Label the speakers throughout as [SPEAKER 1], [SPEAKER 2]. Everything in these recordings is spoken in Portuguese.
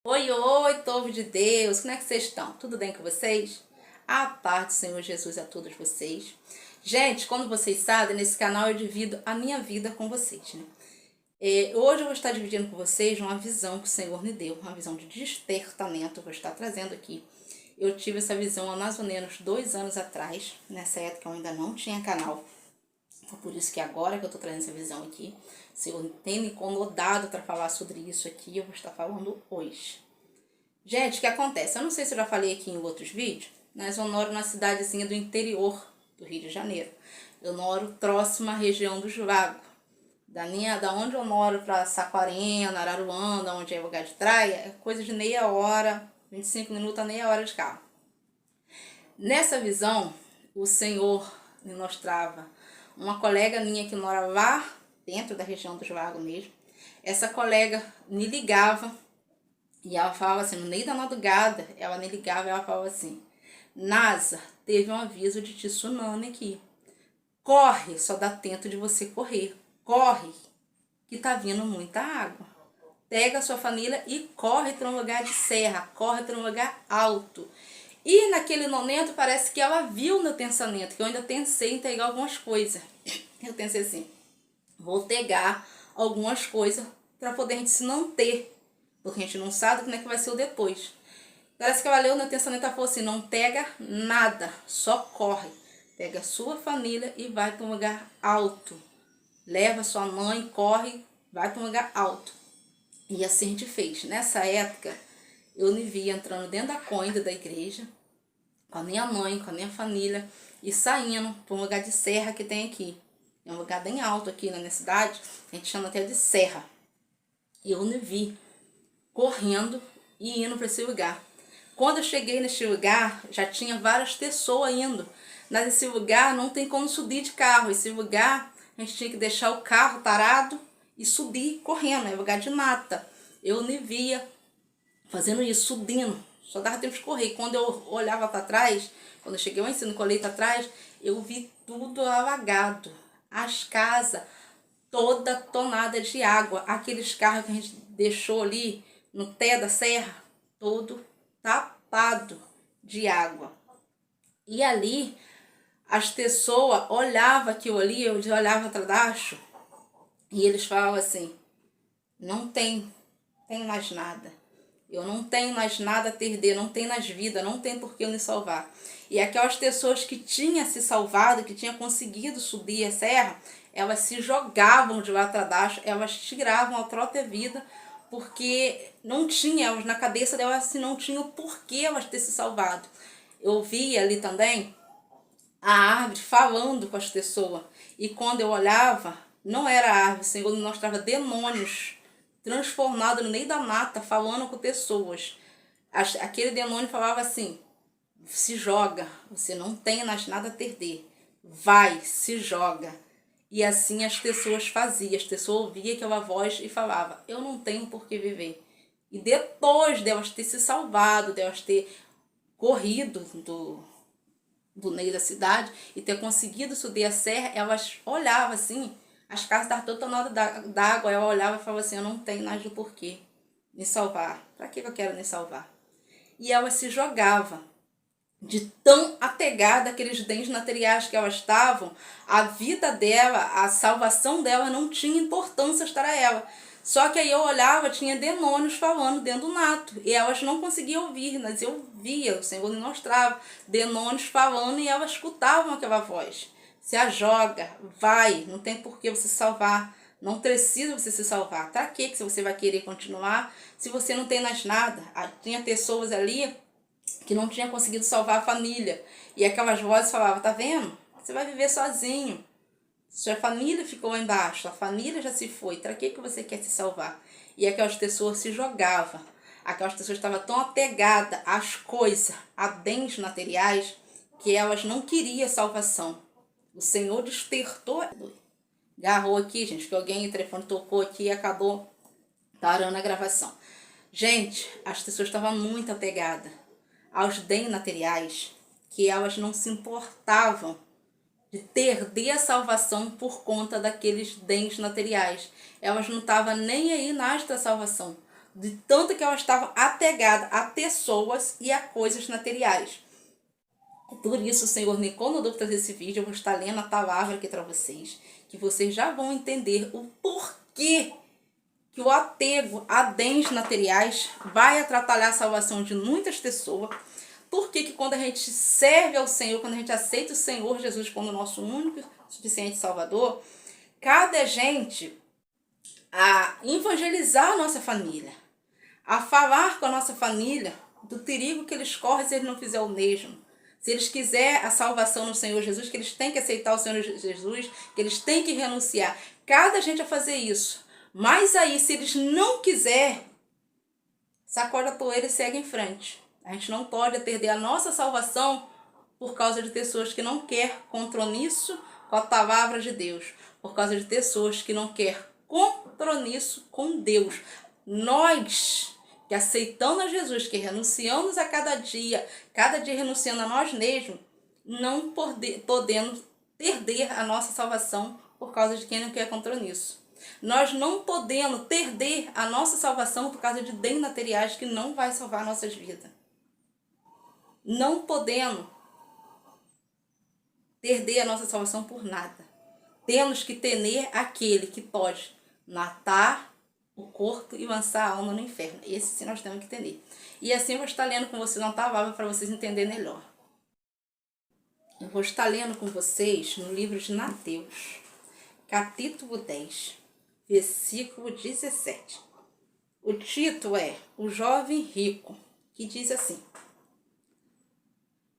[SPEAKER 1] Oi, oi, povo de Deus, como é que vocês estão? Tudo bem com vocês? A paz do Senhor Jesus a todos vocês. Gente, como vocês sabem, nesse canal eu divido a minha vida com vocês, né? Hoje eu vou estar dividindo com vocês uma visão que o Senhor me deu, uma visão de despertamento, eu vou estar trazendo aqui. Eu tive essa visão há mais ou menos 2 anos atrás, nessa época eu ainda não tinha canal. Então, por isso que agora que eu estou trazendo essa visão aqui, o Senhor tem me incomodado para falar sobre isso aqui, eu vou estar falando hoje. Gente, o que acontece? Eu não sei se eu já falei aqui em outros vídeos, mas eu moro numa cidadezinha do interior do Rio de Janeiro. Eu moro próximo à região dos Lagos. Da onde eu moro para Saquarema, Araruana, onde é lugar de praia, é coisa de meia hora, 25 minutos a meia hora de carro. Nessa visão, o Senhor me mostrava uma colega minha que mora lá dentro da região dos Lagos mesmo. Essa colega me ligava e ela falava assim, no meio da madrugada, ela me ligava e ela falava assim: NASA, teve um aviso de tsunami aqui. Corre, só dá tempo de você correr. Corre, que tá vindo muita água. Pega a sua família e corre para um lugar de serra, corre para um lugar alto. E naquele momento parece que ela viu meu pensamento, que eu ainda pensei em pegar algumas coisas. Eu pensei assim, vou pegar algumas coisas para poder a gente se manter, porque a gente não sabe como é que vai ser o depois. Parece que ela leu no pensamento, ela falou assim, não pega nada, só corre. Pega a sua família e vai para um lugar alto. Leva sua mãe, corre, vai para um lugar alto. E assim a gente fez. Nessa época, eu me vi entrando dentro da cômoda da igreja, com a minha mãe, com a minha família, e saindo para um lugar de serra que tem aqui. É um lugar bem alto aqui na minha cidade, a gente chama até de serra. E eu me vi correndo e indo para esse lugar. Quando eu cheguei neste lugar, já tinha várias pessoas indo. Mas esse lugar não tem como subir de carro. Esse lugar, a gente tinha que deixar o carro parado e subir correndo. É lugar de mata. Eu me via fazendo isso, subindo. Só dava tempo de correr. E quando eu olhava para trás, quando eu cheguei lá em cima, colei para trás, eu vi tudo alagado. As casas toda tomada de água. Aqueles carros que a gente deixou ali no pé da serra, todo tapado de água. E ali, as pessoas olhavam aquilo ali, eu olhava para baixo, e eles falavam assim, não tem mais nada. Eu não tenho mais nada a perder, não tem mais vida, não tem por que eu me salvar. E aquelas pessoas que tinham se salvado, que tinham conseguido subir a serra, elas se jogavam de lá para baixo, elas tiravam a própria vida, porque não tinha, elas, na cabeça delas assim, não tinha o porquê elas ter se salvado. Eu via ali também a árvore falando com as pessoas. E quando eu olhava, não era a árvore, o Senhor me mostrava demônios transformados no meio da mata, falando com pessoas. Aquele demônio falava assim, se joga, você não tem mais nada a perder. Vai, se joga. E assim as pessoas faziam, as pessoas ouviam aquela voz e falavam, eu não tenho por que viver. E depois delas ter se salvado, delas ter corrido do meio da cidade e ter conseguido subir a serra, elas olhavam assim, as casas estavam todas tomadas d'água, ela olhava e falava assim, eu não tenho mais do porquê me salvar. Para que eu quero me salvar? E ela se jogava de tão apegada àqueles bens materiais que elas estavam, a vida dela, a salvação dela não tinha importância para ela. Só que aí eu olhava, tinha demônios falando dentro do mato, e elas não conseguiam ouvir, mas eu via, o Senhor me mostrava, demônios falando e elas escutavam aquela voz. Se a joga, vai, não tem por que você se salvar, não precisa você se salvar. Para que você vai querer continuar se você não tem mais nada? Tinha pessoas ali que não tinha conseguido salvar a família. E aquelas vozes falavam, tá vendo? Você vai viver sozinho. Sua família ficou lá embaixo, a família já se foi. Para que você quer se salvar? E aquelas pessoas se jogavam. Aquelas pessoas estavam tão apegadas às coisas, a bens materiais, que elas não queriam salvação. O Senhor despertou. Agarrou aqui, gente, que alguém, o telefone tocou aqui e acabou parando a gravação. Gente, as pessoas estavam muito apegadas aos bens materiais, que elas não se importavam de perder a salvação por conta daqueles bens materiais. Elas não estavam nem aí nesta salvação. de tanto que elas estavam apegadas a pessoas e a coisas materiais. Por isso, o Senhor, quando eu vou trazer esse vídeo, eu vou estar lendo a palavra aqui para vocês, que vocês já vão entender o porquê que o apego a bens materiais vai atrapalhar a salvação de muitas pessoas. Porque que quando a gente serve ao Senhor, quando a gente aceita o Senhor Jesus como nosso único suficiente Salvador, cabe a gente a evangelizar a nossa família, a falar com a nossa família do perigo que eles correm se eles não fizerem o mesmo. Se eles quiserem a salvação no Senhor Jesus, que eles têm que aceitar o Senhor Jesus, que eles têm que renunciar. Cada gente a fazer isso. Mas aí, se eles não quiserem, sacode a poeira e segue em frente. A gente não pode perder a nossa salvação por causa de pessoas que não querem compromisso com a palavra de Deus. Por causa de pessoas que não querem compromisso com Deus. Nós que aceitamos a Jesus, que renunciamos a cada dia renunciando a nós mesmos, não podemos perder a nossa salvação por causa de quem não quer compromisso. Nós não podemos perder a nossa salvação por causa de bens materiais que não vai salvar nossas vidas. Não podemos perder a nossa salvação por nada. Temos que temer aquele que pode matar o corpo e lançar a alma no inferno. Esse sim nós temos que entender. E assim eu vou estar lendo com vocês uma palavra para vocês entenderem melhor. Eu vou estar lendo com vocês no livro de Mateus, capítulo 10, versículo 17. O título é O Jovem Rico, que diz assim: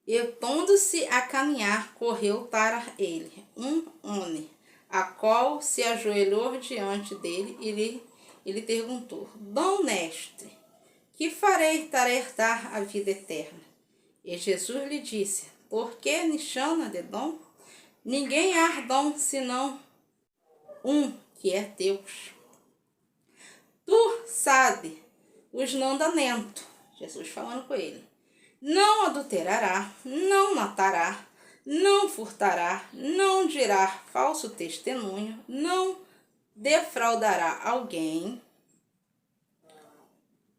[SPEAKER 1] E pondo-se a caminhar, correu para ele um homem, a qual se ajoelhou diante dele e lhe perguntou: Bom mestre, que farei para herdar a vida eterna? E Jesus lhe disse: Por que me chama de dom? Ninguém há dom senão um, que é Deus. Tu sabe os mandamentos. Jesus falando com ele: Não adulterará, não matará, não furtará, não dirá falso testemunho, não defraudará alguém,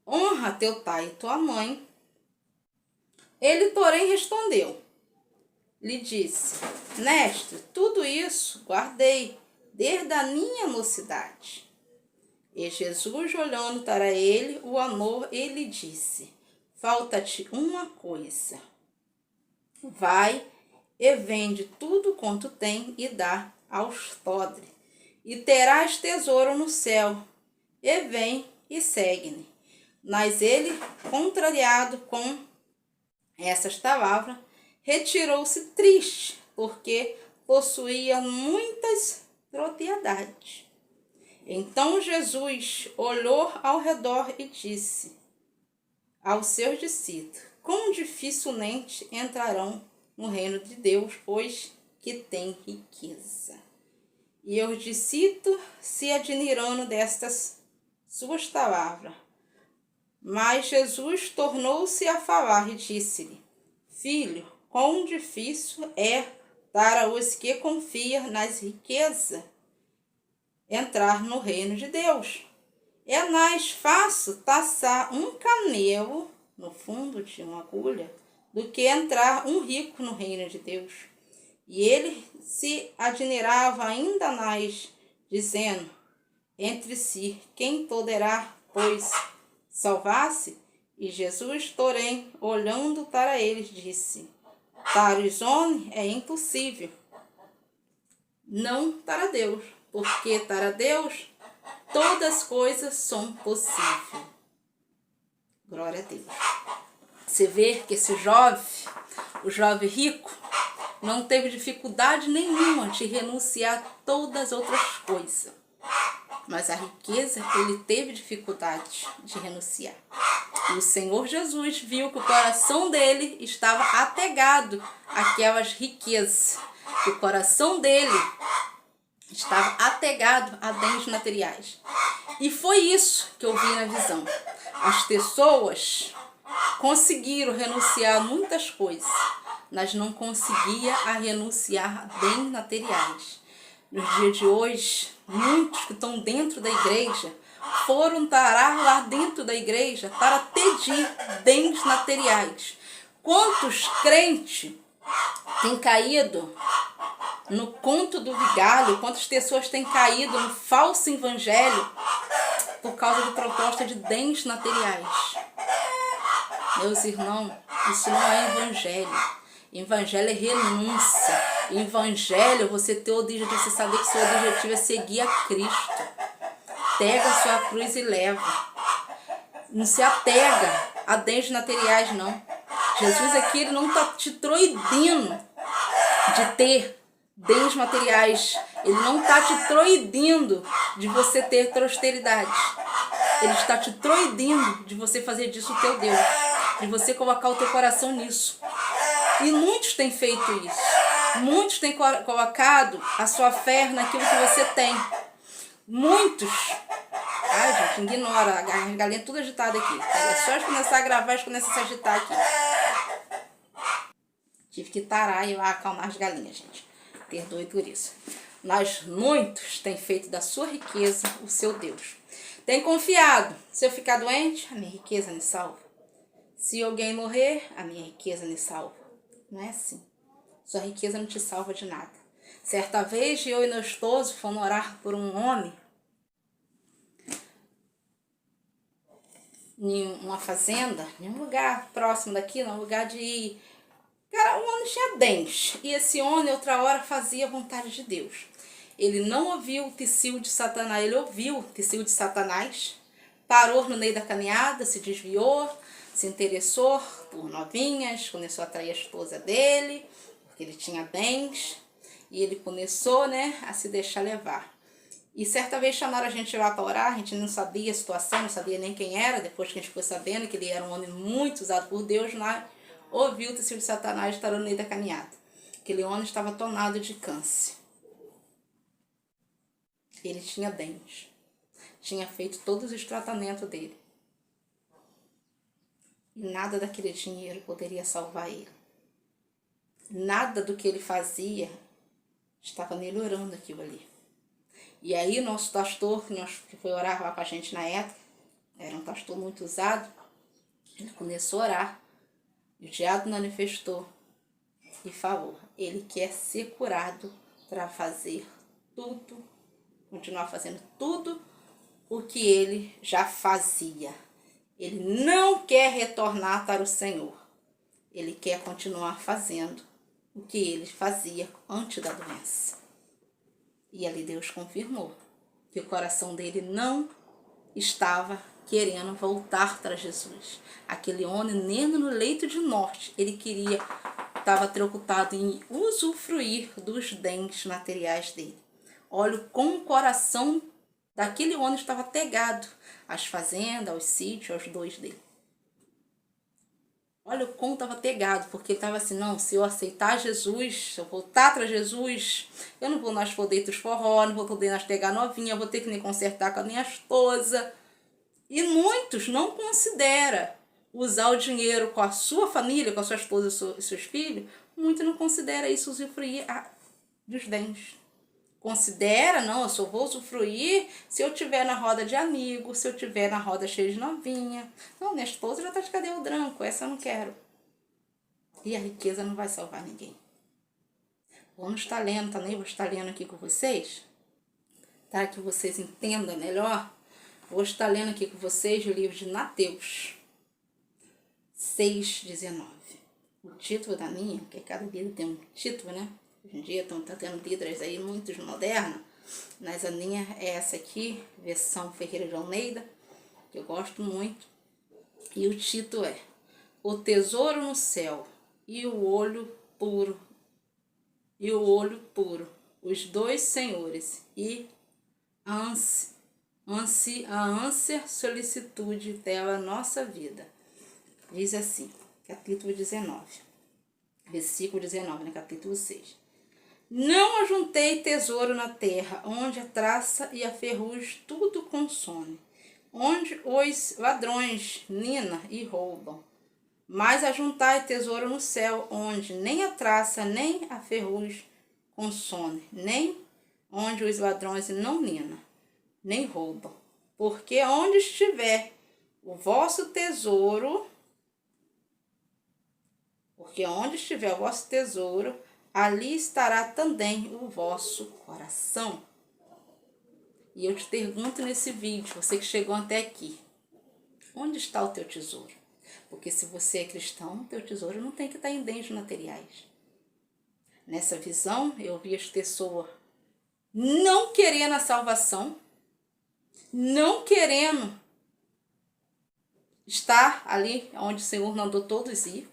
[SPEAKER 1] honra teu pai e tua mãe. Ele, porém, respondeu, lhe disse: Mestre, tudo isso guardei desde a minha mocidade. E Jesus, olhando para ele, o amou e lhe disse: Falta-te uma coisa. Vai e vende tudo quanto tem e dá aos pobres, e terás tesouro no céu. E vem e segue-me. Mas ele, contrariado com essas palavras, retirou-se triste, porque possuía muitas propriedades. Então Jesus olhou ao redor e disse aos seus discípulos: Quão dificilmente entrarão no reino de Deus os que têm riqueza. E os discípulos se admirando destas suas palavras. Mas Jesus tornou-se a falar e disse-lhe: Filho, quão difícil é para os que confiam nas riquezas entrar no reino de Deus. É mais fácil passar um camelo no fundo de uma agulha do que entrar um rico no reino de Deus. E ele se admirava ainda mais, dizendo entre si: Quem poderá, pois, salvar-se? E Jesus, porém, olhando para eles, disse: Para os homens é impossível, não para Deus, porque para Deus todas as coisas são possíveis. Glória a Deus. Você vê que esse jovem, o jovem rico, não teve dificuldade nenhuma de renunciar a todas as outras coisas. Mas a riqueza, ele teve dificuldade de renunciar. E o Senhor Jesus viu que o coração dele estava apegado àquelas riquezas. Que o coração dele estava apegado a bens materiais. E foi isso que eu vi na visão. As pessoas conseguiram renunciar a muitas coisas, mas não conseguiam renunciar a bens materiais. Nos dias de hoje, muitos que estão dentro da igreja foram tarar lá dentro da igreja para pedir bens materiais. Quantos crentes têm caído no conto do vigário? Quantas pessoas têm caído no falso evangelho por causa de proposta de bens materiais? Meus irmãos, isso não é evangelho. Evangelho é renúncia. Evangelho é você ter o objetivo, você saber que seu objetivo é seguir a Cristo. Pega a sua cruz e leva. Não se apega a bens materiais, não. Jesus aqui, ele não está te proibindo de ter bens materiais. Ele não está te proibindo de você ter prosperidade. Ele está te proibindo de você fazer disso o teu Deus. De você colocar o teu coração nisso. E muitos têm feito isso. Muitos têm colocado a sua fé naquilo que você tem. Muitos. Ai, gente, ignora. A galinha é tudo agitada aqui. É só eu começar a gravar e começar a se agitar aqui. Tive que tarar e acalmar as galinhas, gente. Perdoe por isso. Mas muitos têm feito da sua riqueza o seu Deus. Tem confiado. Se eu ficar doente, a minha riqueza me salva. Se alguém morrer, a minha riqueza me salva. Não é assim. Sua riqueza não te salva de nada. Certa vez, eu e meu esposo fomos orar por um homem em uma fazenda, em um lugar próximo daqui, num lugar de... Cara, o homem tinha dentes. E esse homem, outra hora, fazia a vontade de Deus. Ele não ouviu o tecido de Satanás, ele ouviu o tecido de Satanás, parou no meio da caminhada, se desviou, se interessou por novinhas, começou a atrair a esposa dele, porque ele tinha bens, e ele começou, a se deixar levar. E certa vez chamaram a gente lá para orar, a gente não sabia a situação, não sabia nem quem era, depois que a gente ficou sabendo que ele era um homem muito usado por Deus, lá ouviu o tecido de Satanás, parou no meio da caminhada. Aquele homem estava tomado de câncer. Ele tinha dentes, tinha feito todos os tratamentos dele. E nada daquele dinheiro poderia salvar ele. Nada do que ele fazia estava melhorando aquilo ali. E aí nosso pastor, que foi orar lá com a gente na época, era um pastor muito usado, ele começou a orar. E o diabo manifestou e falou, ele quer ser curado para fazer tudo, continuar fazendo tudo o que ele já fazia. Ele não quer retornar para o Senhor. Ele quer continuar fazendo o que ele fazia antes da doença. E ali Deus confirmou que o coração dele não estava querendo voltar para Jesus. Aquele homem, nem no leito de morte, ele estava preocupado em usufruir dos bens materiais dele. Olha como o coração daquele homem estava pegado às fazendas, aos sítios, aos dois dele. Olha o como estava pegado, porque ele estava assim, não, se eu aceitar Jesus, se eu voltar para Jesus, eu não vou mais poder ir dos forró, não vou poder mais pegar novinha, eu vou ter que me consertar com a minha esposa. E muitos não consideram usar o dinheiro com a sua família, com a sua esposa e seus filhos, muitos não consideram isso usufruir dos bens. Considera, não, eu só vou usufruir se eu estiver na roda de amigos, se eu estiver na roda cheia de novinha. Não, minha esposa já está de cabelo branco, essa eu não quero. E a riqueza não vai salvar ninguém. Vamos estar lendo, também vou estar lendo aqui com vocês, para que vocês entendam melhor. Vou estar lendo aqui com vocês o livro de Mateus 6:19. O título da minha, porque cada livro tem um título, né? Hoje em dia estão tendo livros aí muitos modernos, mas a minha é essa aqui, versão Ferreira de Almeida, que eu gosto muito. E o título é O Tesouro no Céu e o Olho Puro, os dois senhores e a ânsia solicitude pela nossa vida. Diz assim, capítulo 19, versículo 19, capítulo 6. Não ajuntei tesouro na terra, onde a traça e a ferrugem tudo consome, onde os ladrões minam e roubam. Mas ajuntai tesouro no céu, onde nem a traça nem a ferrugem consome, nem onde os ladrões não minam, nem roubam. Porque onde estiver o vosso tesouro, ali estará também o vosso coração. E eu te pergunto nesse vídeo, você que chegou até aqui, onde está o teu tesouro? Porque se você é cristão, teu tesouro não tem que estar em bens materiais. Nessa visão, eu vi as pessoas não querendo a salvação, não querendo estar ali onde o Senhor mandou todos ir,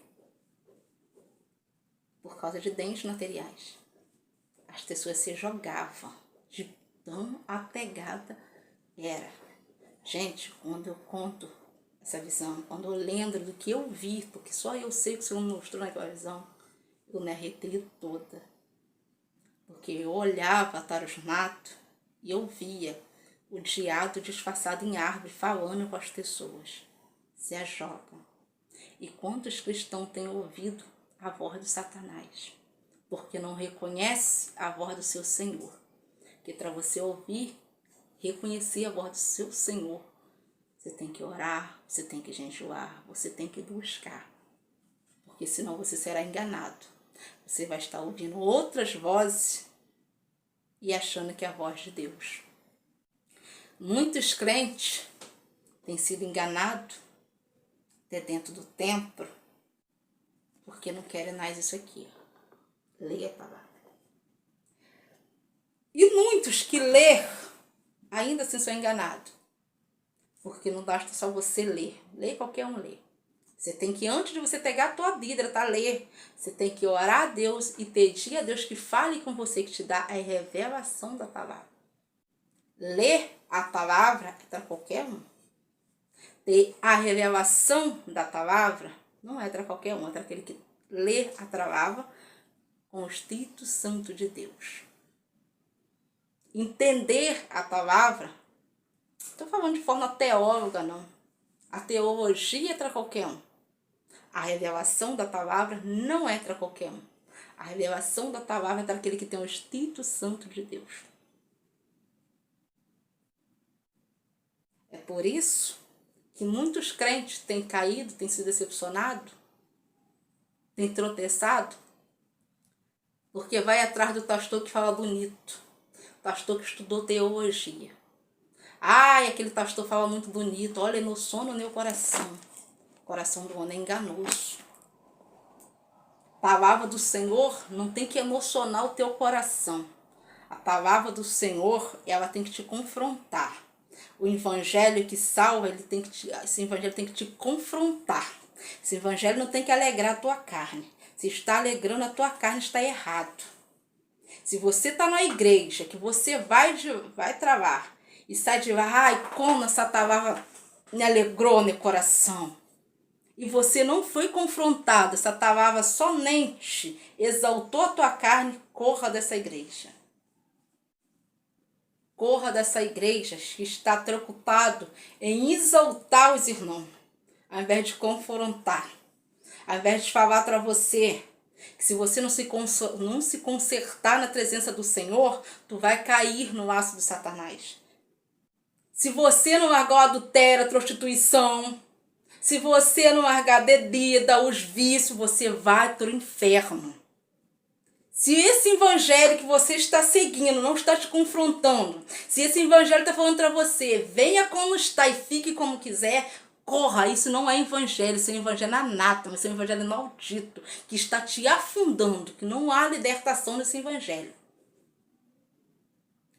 [SPEAKER 1] por causa de bens materiais. As pessoas se jogavam, de tão apegada era. Gente, quando eu conto essa visão, quando eu lembro do que eu vi, porque só eu sei o que o Senhor me mostrou naquela visão, eu me arrepio toda. Porque eu olhava para os matos e eu via o diabo disfarçado em árvore falando com as pessoas. Se ajogam. E quantos cristãos têm ouvido a voz de Satanás? Porque não reconhece a voz do seu Senhor. Porque para você ouvir, reconhecer a voz do seu Senhor, você tem que orar, você tem que jejuar, você tem que buscar. Porque senão você será enganado. Você vai estar ouvindo outras vozes e achando que é a voz de Deus. Muitos crentes têm sido enganados até dentro do templo, porque não querem mais isso aqui. Leia a palavra. E muitos que lê, ainda assim são enganados. Porque não basta só você ler. Ler, qualquer um lê. Você tem que, antes de você pegar a tua Bíblia para ler, você tem que orar a Deus e pedir a Deus que fale com você, que te dá a revelação da palavra. Ler a palavra é para qualquer um. Ter a revelação da palavra não é para qualquer um, é para aquele que lê a palavra com o Espírito Santo de Deus. Entender a palavra, não estou falando de forma teóloga, não. A teologia é para qualquer um. A revelação da palavra não é para qualquer um. A revelação da palavra é para aquele que tem o Espírito Santo de Deus. É por isso que muitos crentes têm caído, têm sido decepcionados, têm tropeçado, porque vai atrás do pastor que fala bonito, pastor que estudou teologia. Ai, aquele pastor fala muito bonito, olha, no sono no meu coração. O coração do homem é enganoso. A palavra do Senhor não tem que emocionar o teu coração. A palavra do Senhor, ela tem que te confrontar. O evangelho que salva, esse evangelho tem que te confrontar. Esse evangelho não tem que alegrar a tua carne. Se está alegrando a tua carne, está errado. Se você está na igreja, que você vai travar e sai de lá, ai, como essa palavra me alegrou meu coração. E você não foi confrontado, essa palavra somente exaltou a tua carne, corra dessa igreja. Corra dessa igreja que está preocupado em exaltar os irmãos, ao invés de confrontar, ao invés de falar para você que se você não se consertar na presença do Senhor, tu vai cair no laço de Satanás. Se você não largar o adultério, a prostituição, se você não largar a bebida, os vícios, você vai para o inferno. Se esse evangelho que você está seguindo não está te confrontando, se esse evangelho está falando para você, venha como está e fique como quiser, corra, isso não é evangelho, isso é um evangelho anátema, isso é um evangelho maldito, que está te afundando, que não há libertação nesse evangelho.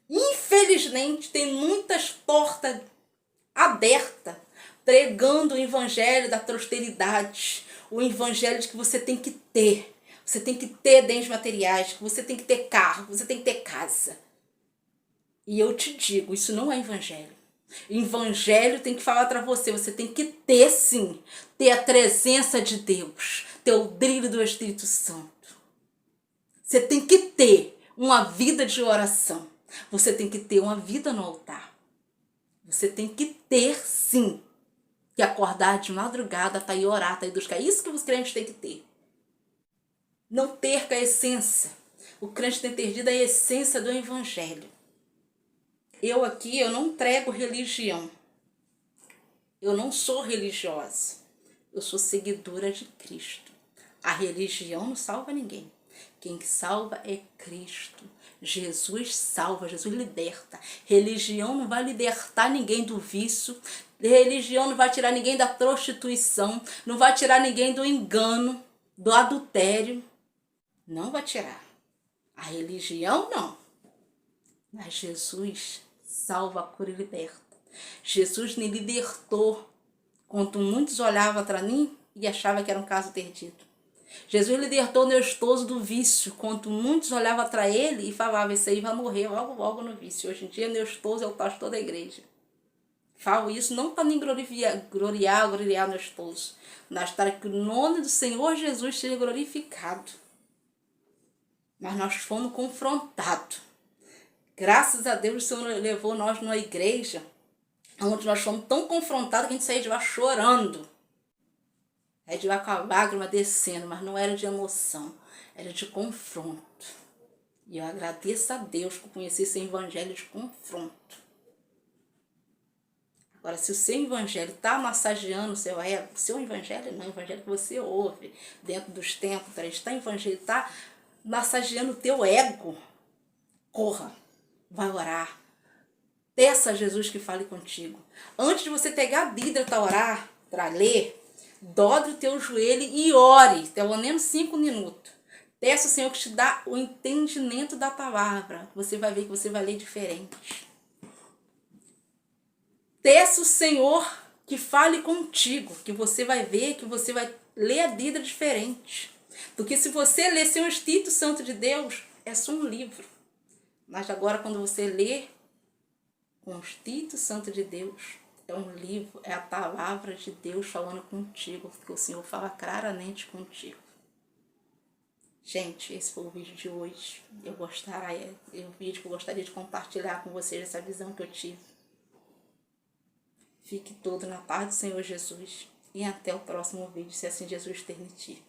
[SPEAKER 1] Infelizmente, tem muitas portas abertas, pregando o evangelho da prosperidade, o evangelho de que você tem que ter. Você tem que ter bens materiais, você tem que ter carro, você tem que ter casa. E eu te digo, isso não é evangelho. Evangelho tem que falar para você, você tem que ter sim, ter a presença de Deus, ter o brilho do Espírito Santo. Você tem que ter uma vida de oração. Você tem que ter uma vida no altar. Você tem que ter sim, que acordar de madrugada, tá aí orar, tá aí buscar. Isso que os crentes têm que ter. Não perca a essência. O crente tem perdido a essência do evangelho. Eu aqui, eu não prego religião. Eu não sou religiosa. Eu sou seguidora de Cristo. A religião não salva ninguém. Quem salva é Cristo. Jesus salva, Jesus liberta. Religião não vai libertar ninguém do vício. Religião não vai tirar ninguém da prostituição. Não vai tirar ninguém do engano, do adultério. Não vai tirar. A religião não. Mas Jesus salva, cura e liberta. Jesus me libertou quando muitos olhavam para mim e achavam que era um caso perdido. Jesus libertou o Neustoso do vício, quando muitos olhavam para ele e falavam, esse aí vai morrer logo no vício. Hoje em dia, Neustoso é o pastor da igreja. Falo isso não para nem gloriar o Neustoso, mas para que o nome do Senhor Jesus seja glorificado. Mas nós fomos confrontados. Graças a Deus, o Senhor levou nós numa igreja onde nós fomos tão confrontados que a gente saía de lá chorando. Saía de lá com a lágrima descendo, mas não era de emoção, era de confronto. E eu agradeço a Deus por conhecer esse evangelho de confronto. Agora, se o seu evangelho está massageando o seu ego, o seu evangelho não, o evangelho que você ouve dentro dos templos, está massageando o teu ego, corra, vai orar. Peça a Jesus que fale contigo. Antes de você pegar a Bíblia para orar, para ler, dobre o teu joelho e ore, pelo menos 5 minutos. Peça ao Senhor que te dá o entendimento da palavra. Você vai ver que você vai ler diferente. Peça ao Senhor que fale contigo, que você vai ver, que você vai ler a Bíblia diferente. Porque se você ler sem o Espírito Santo de Deus, é só um livro. Mas agora quando você lê com o Espírito Santo de Deus, é um livro, é a palavra de Deus falando contigo, porque o Senhor fala claramente contigo. Gente, esse foi o vídeo de hoje. É um vídeo que eu gostaria de compartilhar com vocês essa visão que eu tive. Fique todo na paz do Senhor Jesus e até o próximo vídeo, se assim Jesus permitir.